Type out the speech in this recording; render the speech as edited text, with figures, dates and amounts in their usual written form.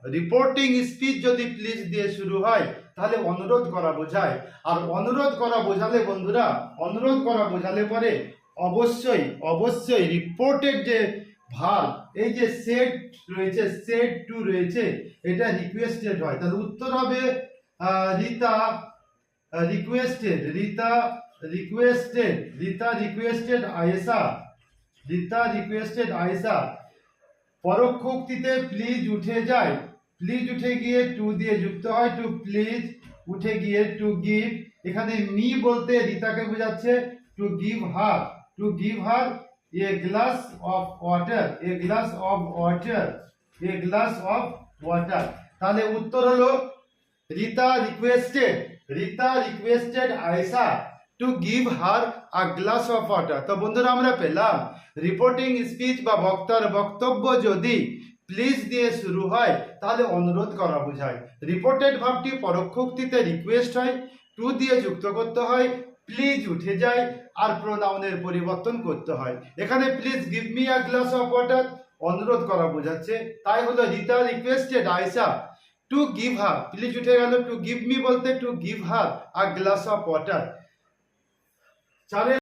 Reporting speech যদি please দিয়ে শুরু হয় তাহলে অনুরোধ করা বোঝায়। আর অনুরোধ করা বোঝালে বন্ধুরা, অনুরোধ করা বোঝালে পরে অবশ্যই অবশ্যই রিপোর্টেড যে ভার্ব, এই যে সেড রয়েছে, সেড টু রয়েছে, এটা রিকোয়েস্টেড হয়। তাহলে উত্তর হবে Rita requested, Rita requested Ayesha, Rita requested Ayesha. পরোক্ষ উক্তিতে প্লিজ উঠে যায়, প্লিজ উঠে গিয়ে টু দিয়ে যুক্ত হয়, টু প্লিজ উঠে গিয়ে টু গিভ, এখানে মি বলতে রিতাকে বোঝাচ্ছে, to give her a glass of water, a glass of water, a glass of water. তাহলে উত্তর হলো Rita requested Ayesha to give her a glass of water. তো বন্ধুরা আমরা পেলাম রিপোর্টিং স্পিচ বা বক্তার বক্তব্য যদি প্লিজ দিয়ে শুরু হয় তাহলে অনুরোধ করা বোঝায়। রিপোর্টেড ভাবটি পরোক্ষ উক্তিতে রিকোয়েস্ট হয়, টু দিয়ে যুক্ত করতে হয়, প্লিজ উঠে যায়, আর প্রোনাউনের পরিবর্তন করতে হয়। এখানে please give me a glass of water অনুরোধ করা বোঝাচ্ছে, তাই হলো Rita requested Ayesha to give her, please উঠে গেল, টু গিভ মি বলতে to give her a glass of water.